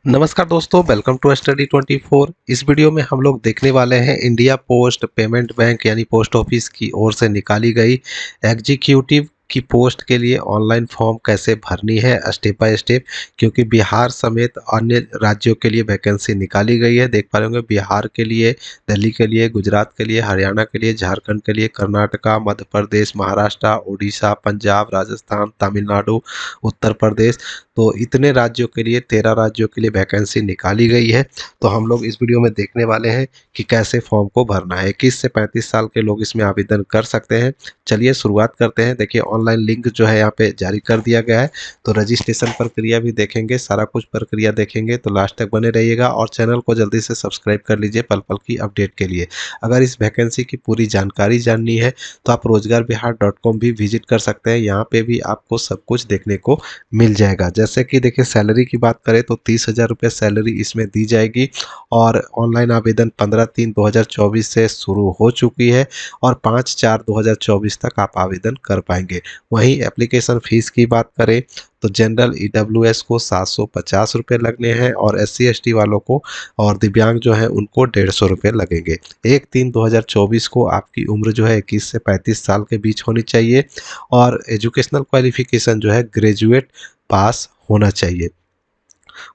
नमस्कार दोस्तों, welcome to study 24। इस वीडियो में हम लोग देखने वाले हैं इंडिया पोस्ट पेमेंट बैंक यानी पोस्ट ऑफिस की ओर से निकाली गई एग्जीक्यूटिव की पोस्ट के लिए ऑनलाइन फॉर्म कैसे भरनी है स्टेप बाय स्टेप। क्योंकि बिहार समेत अन्य राज्यों के लिए वैकेंसी निकाली गई है। देख पा रहे होंगे बिहार के लिए, दिल्ली के लिए, गुजरात के लिए, हरियाणा के लिए, झारखंड के लिए, कर्नाटका, मध्य प्रदेश, महाराष्ट्र, उड़ीसा, पंजाब, राजस्थान, तमिलनाडु, उत्तर प्रदेश। तो इतने राज्यों के लिए 13 राज्यों के लिए वैकेंसी निकाली गई है। तो हम लोग इस वीडियो में देखने वाले हैं कि कैसे फॉर्म को भरना है। 21 से 35 साल के लोग इसमें आवेदन कर सकते हैं। चलिए शुरुआत करते हैं। देखिए ऑनलाइन लिंक जो है यहाँ पे जारी कर दिया गया है। तो रजिस्ट्रेशन प्रक्रिया भी देखेंगे, सारा कुछ प्रक्रिया देखेंगे, तो लास्ट तक बने रहिएगा और चैनल को जल्दी से सब्सक्राइब कर लीजिए पल पल की अपडेट के लिए। अगर इस वैकेंसी की पूरी जानकारी जाननी है तो आप रोजगारबिहार.com भी विजिट कर सकते हैं। यहाँ पे भी आपको सब कुछ देखने को मिल जाएगा। जैसे कि देखिए सैलरी की बात करें तो 30,000 रुपये सैलरी इसमें दी जाएगी और ऑनलाइन आवेदन 15/3/2024 से शुरू हो चुकी है और 5/4/2024 तक आप आवेदन कर पाएंगे। वहीं एप्लीकेशन फ़ीस की बात करें तो जनरल ईडब्ल्यूएस को 750 रुपये लगने हैं और SC ST वालों को और दिव्यांग जो है उनको 150 रुपये लगेंगे। 1/3/2024 को आपकी उम्र जो है 21 से 35 साल के बीच होनी चाहिए और एजुकेशनल क्वालिफिकेशन जो है ग्रेजुएट पास होना चाहिए।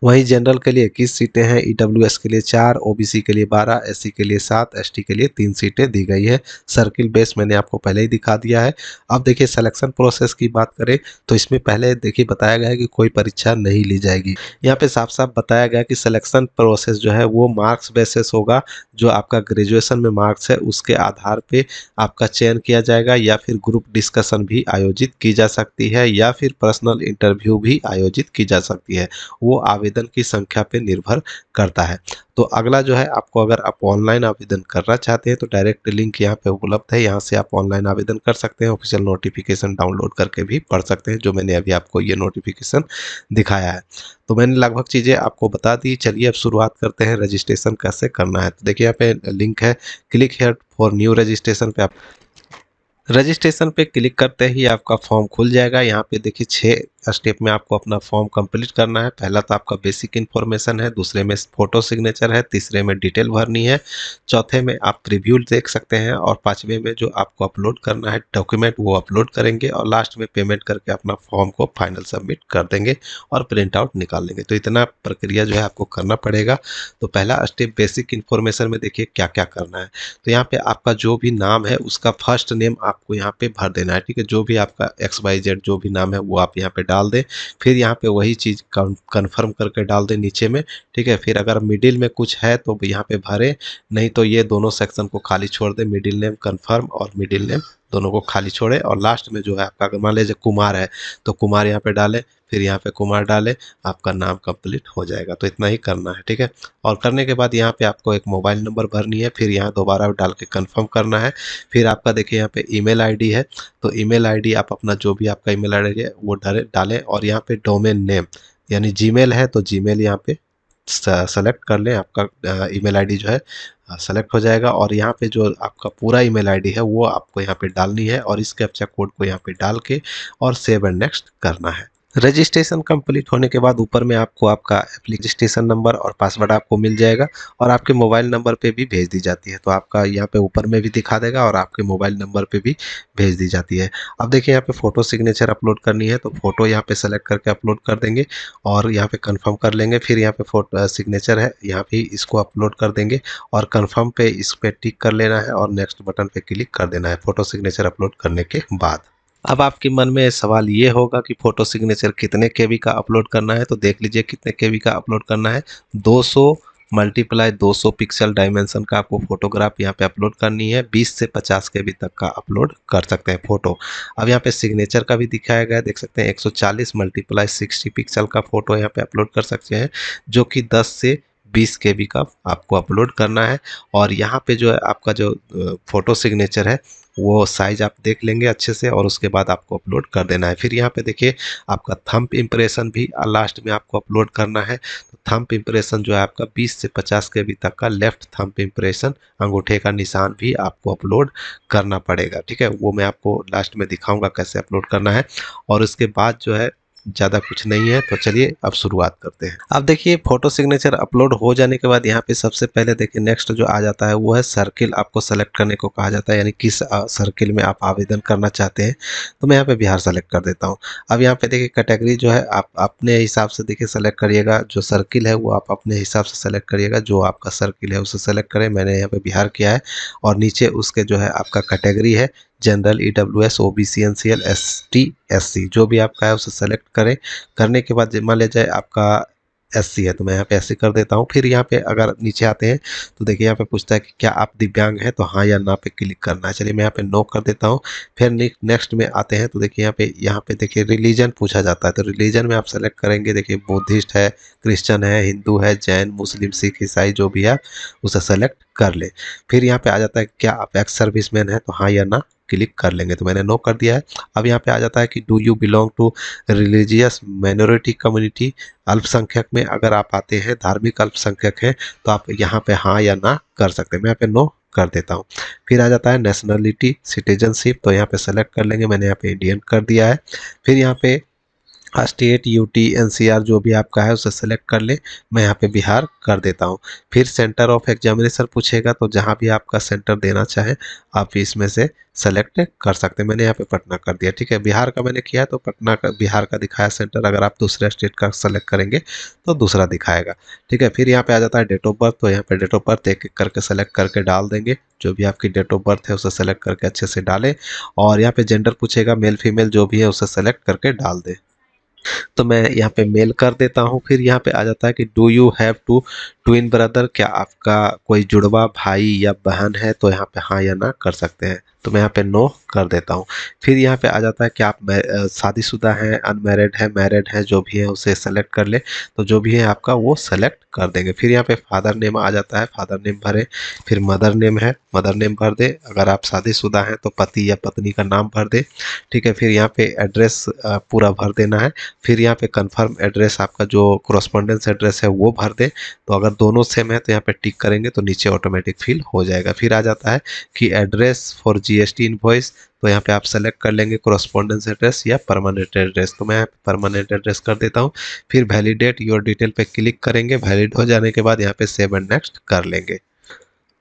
वहीं जनरल के लिए 21 सीटें हैं, ईडब्ल्यूएस के लिए 4, ओबीसी के लिए 12, SC के लिए 7, ST के लिए 3 सीटें दी गई है। सर्किल बेस मैंने आपको पहले ही दिखा दिया है। अब देखिए सिलेक्शन प्रोसेस की बात करें तो इसमें पहले देखिए बताया गया है कि कोई परीक्षा नहीं ली जाएगी। यहाँ पे साफ साफ बताया गया कि सिलेक्शन प्रोसेस जो है वो मार्क्स बेसिस होगा। जो आपका ग्रेजुएशन में मार्क्स है उसके आधार पे आपका चयन किया जाएगा या फिर ग्रुप डिस्कशन भी आयोजित की जा सकती है या फिर पर्सनल इंटरव्यू भी आयोजित की जा सकती है। वो आवेदन की संख्या पे निर्भर करता है। तो अगला जो है आपको, अगर आप ऑनलाइन आवेदन करना चाहते हैं तो डायरेक्ट लिंक यहाँ पे उपलब्ध है। यहाँ से आप ऑनलाइन आवेदन कर सकते हैं। ऑफिशियल नोटिफिकेशन डाउनलोड करके भी पढ़ सकते हैं, जो मैंने अभी आपको ये नोटिफिकेशन दिखाया है। तो मैंने लगभग चीज़ें आपको बता दी। चलिए अब शुरुआत करते हैं रजिस्ट्रेशन कैसे करना है। तो देखिए यहाँ पे लिंक है, click here for new registration पे आप रजिस्ट्रेशन पे क्लिक करते ही आपका फॉर्म खुल जाएगा। यहाँ पे देखिए 6 स्टेप में आपको अपना फॉर्म कंप्लीट करना है। पहला तो आपका बेसिक इन्फॉर्मेशन है, दूसरे में फोटो सिग्नेचर है, तीसरे में डिटेल भरनी है, चौथे में आप प्रीव्यू देख सकते हैं और पांचवे में जो आपको अपलोड करना है डॉक्यूमेंट वो अपलोड करेंगे और लास्ट में पेमेंट करके अपना फॉर्म को फाइनल सबमिट कर देंगे और प्रिंट आउट निकाल लेंगे। तो इतना प्रक्रिया जो है आपको करना पड़ेगा। तो पहला स्टेप बेसिक इन्फॉर्मेशन में देखिए क्या क्या करना है। तो यहाँ पे आपका जो भी नाम है उसका फर्स्ट नेम आपको यहाँ पे भर देना है। ठीक है, जो भी आपका XYZ जो भी नाम है वो आप यहाँ पे डाल दें। फिर यहाँ पे वही चीज़ कन्फर्म करके डाल दें नीचे में। ठीक है, फिर अगर मिडिल में कुछ है तो यहाँ पे भरें, नहीं तो ये दोनों सेक्शन को खाली छोड़ दें। मिडिल नेम कन्फर्म और मिडिल नेम दोनों को खाली छोड़े और लास्ट में जो है आपका, अगर मान लीजिए कुमार है तो कुमार यहाँ पे डालें, फिर यहाँ पे कुमार डालें, आपका नाम कंप्लीट हो जाएगा। तो इतना ही करना है। ठीक है, और करने के बाद यहाँ पे आपको एक मोबाइल नंबर भरनी है, फिर यहाँ दोबारा डाल के कंफर्म करना है। फिर आपका देखिए यहाँ पे ईमेल आईडी है, तो ईमेल आईडी आप अपना जो भी आपका ईमेल आईडी है वो डालें और यहाँ पे डोमेन नेम यानी जीमेल है तो जीमेल यहाँ पे सेलेक्ट कर लें। आपका ईमेल आईडी जो है सेलेक्ट हो जाएगा और यहाँ पे जो आपका पूरा ईमेल आईडी है वो आपको यहाँ पे डालनी है और इस कैप्चा कोड को यहाँ पे डाल के और सेव एंड नेक्स्ट करना है। रजिस्ट्रेशन कंप्लीट होने के बाद ऊपर में आपको आपका रजिस्ट्रेशन नंबर और पासवर्ड आपको मिल जाएगा और आपके मोबाइल नंबर पे भी भेज दी जाती है। तो आपका यहाँ पे ऊपर में भी दिखा देगा और आपके मोबाइल नंबर पे भी भेज दी जाती है। अब देखिए यहाँ पे फ़ोटो सिग्नेचर अपलोड करनी है, तो फ़ोटो यहाँ पे सेलेक्ट करके अपलोड कर देंगे और यहाँ पे कंफर्म कर लेंगे। फिर यहाँ पे फोटो सिग्नेचर है, यहाँ पे इसको अपलोड कर देंगे और कंफर्म पे इस पर टिक कर लेना है और नेक्स्ट बटन पे क्लिक कर देना है फ़ोटो सिग्नेचर अपलोड करने के बाद। अब आपके मन में सवाल ये होगा कि फ़ोटो सिग्नेचर कितने केबी का अपलोड करना है। तो देख लीजिए कितने केबी का अपलोड करना है। 200 × 200 पिक्सल डायमेंशन का आपको फोटोग्राफ यहाँ पे अपलोड करनी है। 20 से 50 केबी तक का अपलोड कर सकते हैं फ़ोटो। अब यहाँ पे सिग्नेचर का भी दिखाया गया है, देख सकते हैं 140 × 60 पिक्सल का फ़ोटो यहाँ पे अपलोड कर सकते हैं, जो कि 10 से 20 केबी का आपको अपलोड करना है। और यहाँ पे जो है आपका जो फ़ोटो सिग्नेचर है वो साइज आप देख लेंगे अच्छे से और उसके बाद आपको अपलोड कर देना है। फिर यहाँ पे देखिए आपका थंब इम्प्रेशन भी लास्ट में आपको अपलोड करना है। तो थंब इम्प्रेशन जो है आपका 20 से 50 केबी तक का लेफ्ट थंब इम्प्रेशन, अंगूठे का निशान भी आपको अपलोड करना पड़ेगा। ठीक है, वो मैं आपको लास्ट में दिखाऊंगा कैसे अपलोड करना है। और उसके बाद जो है ज़्यादा कुछ नहीं है। तो चलिए अब शुरुआत करते हैं। अब देखिए फ़ोटो सिग्नेचर अपलोड हो जाने के बाद यहाँ पे सबसे पहले देखिए नेक्स्ट जो आ जाता है वो है सर्किल, आपको सेलेक्ट करने को कहा जाता है, यानी किस सर्किल में आप आवेदन करना चाहते हैं। तो मैं यहाँ पे बिहार सेलेक्ट कर देता हूँ। अब यहाँ पे देखिए कैटेगरी जो है आप अपने हिसाब से देखिए सेलेक्ट करिएगा, जो सर्किल है वो आप अपने हिसाब से सेलेक्ट करिएगा, जो आपका सर्किल है उसे सेलेक्ट करें। मैंने यहाँ पे बिहार किया है। और नीचे उसके जो है आपका कैटेगरी है general, EWS, OBC, NCL, ST, SC, जो भी आपका है उसे सेलेक्ट करें। करने के बाद मान लिया जाए आपका एससी है तो मैं यहाँ पे एससी कर देता हूँ। फिर यहाँ पे अगर नीचे आते हैं तो देखिए यहाँ पे पूछता है कि क्या आप दिव्यांग हैं, तो हाँ या ना पे क्लिक करना है। चलिए मैं यहाँ पे नो कर देता हूँ। फिर नेक्स्ट में आते हैं तो देखिए यहाँ पे देखिए रिलीजन पूछा जाता है। तो रिलीजन में आप सेलेक्ट करेंगे, देखिए बुद्धिस्ट है, क्रिश्चियन है, हिंदू है, जैन, मुस्लिम, सिख, ईसाई, जो भी है उसे सेलेक्ट कर ले। फिर यहाँ पे आ जाता है क्या आप एक्स सर्विसमैन है, तो हाँ या ना क्लिक कर लेंगे। तो मैंने नो कर दिया है। अब यहाँ पे आ जाता है कि do you belong to religious minority community, अल्पसंख्यक में अगर आप आते हैं, धार्मिक अल्पसंख्यक हैं, तो आप यहाँ पे हाँ या ना कर सकते हैं। मैं यहाँ पे नो कर देता हूँ। फिर आ जाता है नेशनलिटी, सिटीजनशिप, तो यहाँ पे सेलेक्ट कर लेंगे। मैंने यहाँ पे इंडियन कर दिया है। फिर यहाँ पे स्टेट, यूटी, एनसीआर जो भी आपका है उसे सेलेक्ट कर ले। मैं यहाँ पे बिहार कर देता हूँ। फिर सेंटर ऑफ एग्जामिनेशन पूछेगा, तो जहाँ भी आपका सेंटर देना चाहे आप इसमें से सेलेक्ट कर सकते हैं। मैंने यहाँ पे पटना कर दिया, ठीक है। बिहार का मैंने किया है तो पटना का, बिहार का दिखाया सेंटर। अगर आप दूसरे स्टेट का सेलेक्ट करेंगे तो दूसरा दिखाएगा, ठीक है। फिर यहाँ पे आ जाता है डेट ऑफ बर्थ, तो यहाँ पे डेट ऑफ बर्थ एक एक करके सेलेक्ट करके डाल देंगे। जो भी आपकी डेट ऑफ बर्थ है उसे सेलेक्ट करके अच्छे से डालें। और यहाँ पे जेंडर पूछेगा, मेल फीमेल जो भी है उसे सेलेक्ट करके डाल दें। तो मैं यहाँ पे मेल कर देता हूँ। फिर यहाँ पे आ जाता है कि do you have to twin brother, क्या आपका कोई जुड़वा भाई या बहन है, तो यहाँ पे हाँ या ना कर सकते हैं। तो मैं यहाँ पे नो कर देता हूँ। फिर यहाँ पे आ जाता है कि आप शादीशुदा हैं, अनमैरिड है, मैरिड है, जो भी है उसे सेलेक्ट कर ले। तो जो भी है आपका वो सेलेक्ट कर देंगे। फिर यहाँ पे फादर नेम आ जाता है, फादर नेम भरे। फिर मदर नेम है, मदर नेम भर दे। अगर आप शादीशुदा हैं तो पति या पत्नी का नाम भर दे, ठीक है। फिर यहाँ पे एड्रेस पूरा भर देना है। फिर यहाँ पे कंफर्म एड्रेस, आपका जो कोरस्पॉन्डेंस एड्रेस है वो भर दे। तो अगर दोनों सेम है तो यहाँ पे टिक करेंगे तो नीचे ऑटोमेटिक फिल हो जाएगा। फिर आ जाता है कि एड्रेस फॉर जीएसटी इनवॉइस, तो यहाँ पे आप सेलेक्ट कर लेंगे कोरस्पॉन्डेंस एड्रेस या परमानेंट एड्रेस। तो मैं यहाँ पे परमानेंट एड्रेस कर देता हूँ। फिर वैलिडेट योर डिटेल पे क्लिक करेंगे। वैलिड हो जाने के बाद यहाँ पे सेव एंड नेक्स्ट कर लेंगे।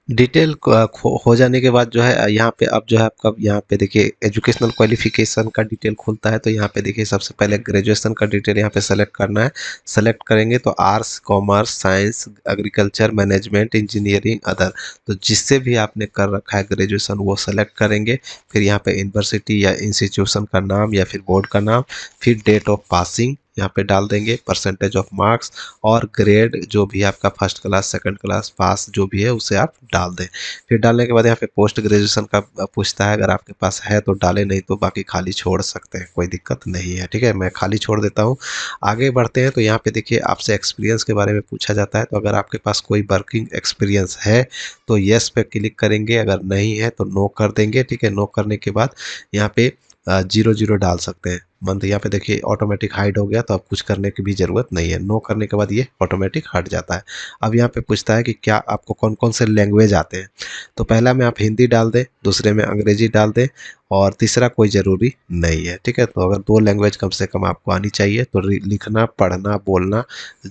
डिटेल हो जाने के बाद जो है यहाँ पे अब जो है आपका यहाँ पे देखिए एजुकेशनल क्वालिफिकेशन का डिटेल खुलता है। तो यहाँ पे देखिए सबसे पहले ग्रेजुएशन का डिटेल यहाँ पे सेलेक्ट करना है। सेलेक्ट करेंगे तो arts, commerce, science, agriculture, management, engineering, other, तो जिससे भी आपने कर रखा है ग्रेजुएशन वो सेलेक्ट करेंगे। फिर यहाँ पे यूनिवर्सिटी या इंस्टीट्यूशन का नाम या फिर बोर्ड का नाम। फिर डेट ऑफ पासिंग यहाँ पे डाल देंगे, परसेंटेज ऑफ मार्क्स और ग्रेड जो भी आपका फर्स्ट क्लास, सेकंड क्लास, पास जो भी है उसे आप डाल दें। फिर डालने के बाद यहाँ पे पोस्ट ग्रेजुएशन का पूछता है, अगर आपके पास है तो डालें, नहीं तो बाकी खाली छोड़ सकते हैं, कोई दिक्कत नहीं है, ठीक है। मैं खाली छोड़ देता हूँ। आगे बढ़ते हैं तो यहाँ पे देखिए आपसे एक्सपीरियंस के बारे में पूछा जाता है। तो अगर आपके पास कोई वर्किंग एक्सपीरियंस है तो येस पे क्लिक करेंगे, अगर नहीं है तो नो कर देंगे, ठीक है। नो करने के बाद यहाँ पे 0 0 डाल सकते हैं मंथ। यहाँ पे देखिए ऑटोमेटिक हाइड हो गया, तो अब कुछ करने की भी ज़रूरत नहीं है। नो करने के बाद ये ऑटोमेटिक हट जाता है। अब यहाँ पे पूछता है कि क्या आपको कौन कौन से लैंग्वेज आते हैं। तो पहला में आप हिंदी डाल दें, दूसरे में अंग्रेजी डाल दें, और तीसरा कोई ज़रूरी नहीं है, ठीक है। तो अगर 2 लैंग्वेज कम से कम आपको आनी चाहिए। तो लिखना, पढ़ना, बोलना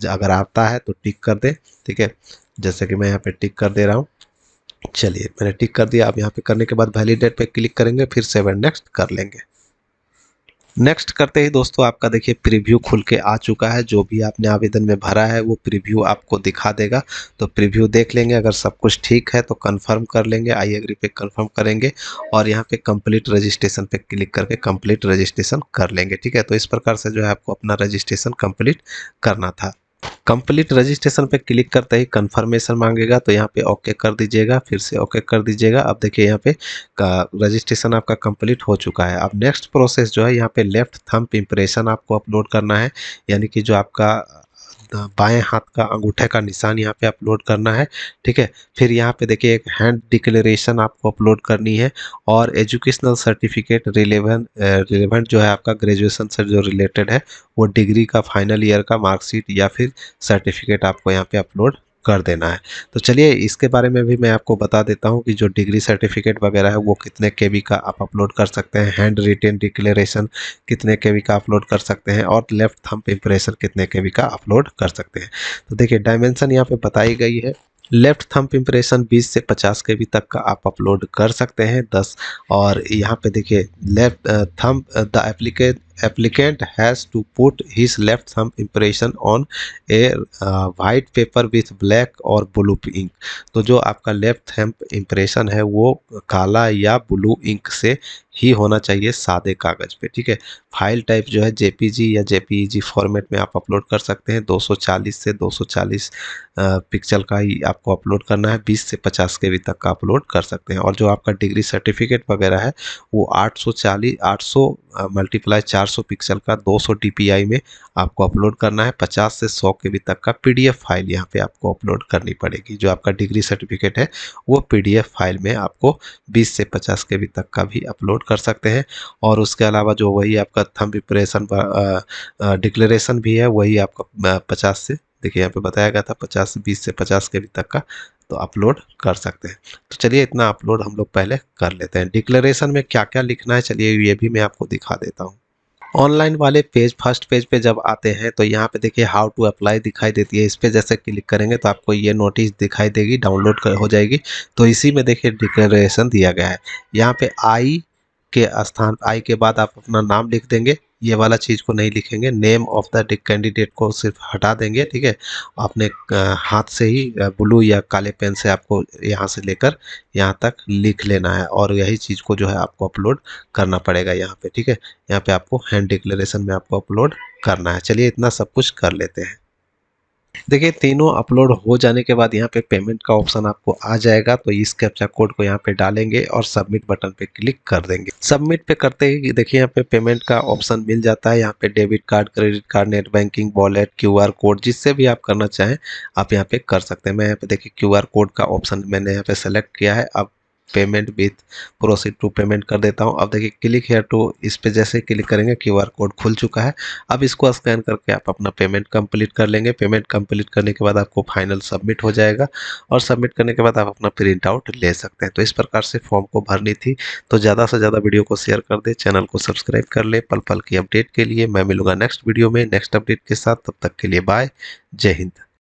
अगर आता है तो टिक कर दें, ठीक है। जैसे कि मैं यहाँ पे टिक कर दे रहा हूँ। चलिए मैंने टिक कर दिया। अब यहाँ पे करने के बाद वैलिडेट पे क्लिक करेंगे, फिर सेव एंड नेक्स्ट कर लेंगे। नेक्स्ट करते ही दोस्तों आपका देखिए प्रीव्यू खुल के आ चुका है। जो भी आपने आवेदन में भरा है वो प्रीव्यू आपको दिखा देगा। तो प्रीव्यू देख लेंगे, अगर सब कुछ ठीक है तो कंफर्म कर लेंगे, आई एग्री पे कंफर्म करेंगे और यहाँ पे कंप्लीट रजिस्ट्रेशन पे क्लिक करके कंप्लीट रजिस्ट्रेशन कर लेंगे, ठीक है। तो इस प्रकार से जो है आपको अपना रजिस्ट्रेशन कंप्लीट करना था। कंप्लीट रजिस्ट्रेशन पे क्लिक करते ही कंफर्मेशन मांगेगा, तो यहाँ पे ओके कर दीजिएगा, फिर से ओके कर दीजिएगा। अब देखिए यहाँ पे रजिस्ट्रेशन आपका कंप्लीट हो चुका है। अब नेक्स्ट प्रोसेस जो है यहाँ पे लेफ्ट थंब इम्प्रेशन आपको अपलोड करना है, यानी कि जो आपका बाएं हाथ का अंगूठे का निशान यहाँ पे अपलोड करना है, ठीक है। फिर यहाँ पे देखिए एक हैंड डिक्लेरेशन आपको अपलोड करनी है और एजुकेशनल सर्टिफिकेट रिलेवेंट जो है आपका ग्रेजुएशन से जो रिलेटेड है वो डिग्री का फाइनल ईयर का मार्कशीट या फिर सर्टिफिकेट आपको यहाँ पे अपलोड कर देना है। तो चलिए इसके बारे में भी मैं आपको बता देता हूँ कि जो डिग्री सर्टिफिकेट वगैरह है वो कितने केबी का आप अपलोड कर सकते हैं, हैंड रिटेन डिक्लेरेशन कितने केबी का अपलोड कर सकते हैं, और लेफ्ट थंब इम्प्रेशन कितने केबी का अपलोड कर सकते हैं। तो देखिए डायमेंशन यहाँ पे बताई गई है। लेफ्ट थंब इम्प्रेशन 20 से 50 केबी तक का आप अपलोड कर सकते हैं 10। और यहाँ पे देखिए left thumb the applicant has to put his left thumb impression on a white paper with black और ब्लू इंक। तो जो आपका लेफ्ट थंब इम्प्रेशन है वो काला या ब्लू इंक से ही होना चाहिए, सादे कागज पे, ठीक है। फाइल टाइप जो है जेपीजी या जेपीईजी फॉर्मेट में आप अपलोड कर सकते हैं। 240 से 240 पिक्सल का ही आपको अपलोड करना है। 20 से 50 केबी तक का अपलोड कर सकते हैं। और जो आपका डिग्री सर्टिफिकेट वगैरह है वो 840 मल्टीप्लाई 400 पिक्सल का 200 डीपीआई में आपको अपलोड करना है। 50 से 100 केबी तक का पीडीएफ फाइल यहाँ पे आपको अपलोड करनी पड़ेगी। जो आपका डिग्री सर्टिफिकेट है वो पीडीएफ फाइल में आपको 20 से 50 केबी तक का भी अपलोड कर सकते हैं। और उसके अलावा जो वही आपका थंब इम्प्रेशन डिक्लेरेशन भी है वही आपका 50 से, देखिए यहाँ पे बताया गया था 20 से 50 केबी तक का तो अपलोड कर सकते हैं। तो चलिए इतना अपलोड हम लोग पहले कर लेते हैं। डिक्लेरेशन में क्या क्या लिखना है चलिए ये भी मैं आपको दिखा देता हूँ। ऑनलाइन वाले पेज फर्स्ट पेज पे जब आते हैं तो यहाँ पे देखिए हाउ टू अप्लाई दिखाई देती है। इस पे जैसे क्लिक करेंगे तो आपको ये नोटिस दिखाई देगी, डाउनलोड हो जाएगी। तो इसी में देखिए डिक्लेरेशन दिया गया है। यहाँ पे आई के स्थान, आई के बाद आप अपना नाम लिख देंगे, ये वाला चीज़ को नहीं लिखेंगे। नेम ऑफ द कैंडिडेट को सिर्फ हटा देंगे, ठीक है। अपने हाथ से ही ब्लू या काले पेन से आपको यहाँ से लेकर यहाँ तक लिख लेना है और यही चीज़ को जो है आपको अपलोड करना पड़ेगा यहाँ पे, ठीक है। यहाँ पे आपको हैंड डिक्लेरेशन में आपको अपलोड करना है। चलिए इतना सब कुछ कर लेते हैं। देखिए तीनों अपलोड हो जाने के बाद यहाँ पे पेमेंट का ऑप्शन आपको आ जाएगा। तो इस कैप्चा कोड को यहाँ पे डालेंगे और सबमिट बटन पे क्लिक कर देंगे। सबमिट पे करते ही देखिए यहाँ पे पेमेंट का ऑप्शन मिल जाता है। यहाँ पे debit card, credit card, net banking, wallet, QR code, जिससे भी आप करना चाहें आप यहाँ पे कर सकते हैं। मैं यहाँ पे देखिए क्यूआर कोड का ऑप्शन मैंने यहाँ पे सेलेक्ट किया है। अब payment with proceed to payment कर देता हूँ। अब देखिए क्लिक हेयर टू, इस पे जैसे क्लिक करेंगे क्यूआर कोड खुल चुका है। अब इसको स्कैन करके आप अपना पेमेंट कंप्लीट कर लेंगे। पेमेंट कंप्लीट करने के बाद आपको फाइनल सबमिट हो जाएगा और सबमिट करने के बाद आप अपना प्रिंट आउट ले सकते हैं। तो इस प्रकार से फॉर्म को भरनी थी। तो ज़्यादा से ज़्यादा वीडियो को शेयर कर दे, चैनल को सब्सक्राइब कर ले पल पल की अपडेट के लिए। मैं मिलूंगा नेक्स्ट वीडियो में नेक्स्ट अपडेट के साथ। तब तक के लिए बाय, जय हिंद।